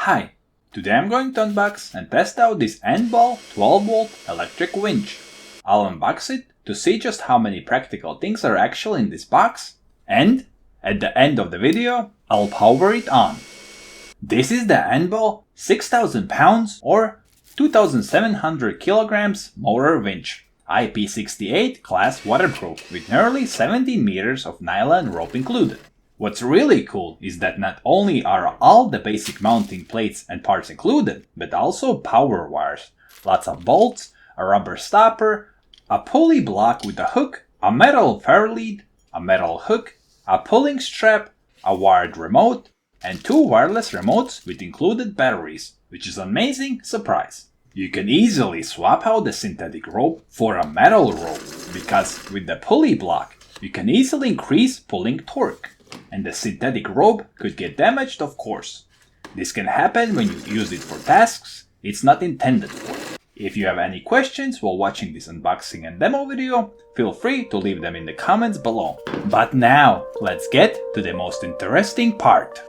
Hi, today I'm going to unbox and test out this Anbull 12-volt electric winch. I'll unbox it to see just how many practical things are actually in this box, and at the end of the video, I'll power it on. This is the Anbull 6,000 pounds or 2,700 kilograms motor winch, IP68 class waterproof with nearly 17 meters of nylon rope included. What's really cool is that not only are all the basic mounting plates and parts included, but also power wires, lots of bolts, a rubber stopper, a pulley block with a hook, a metal Fairlead, a metal hook, a pulling strap, a wired remote, and 2 wireless remotes with included batteries, which is an amazing surprise. You can easily swap out the synthetic rope for a metal rope, because with the pulley block, you can easily increase pulling torque, and the synthetic rope could get damaged, of course. This can happen when you use it for tasks it's not intended for. If you have any questions while watching this unboxing and demo video, feel free to leave them in the comments below. But now, let's get to the most interesting part.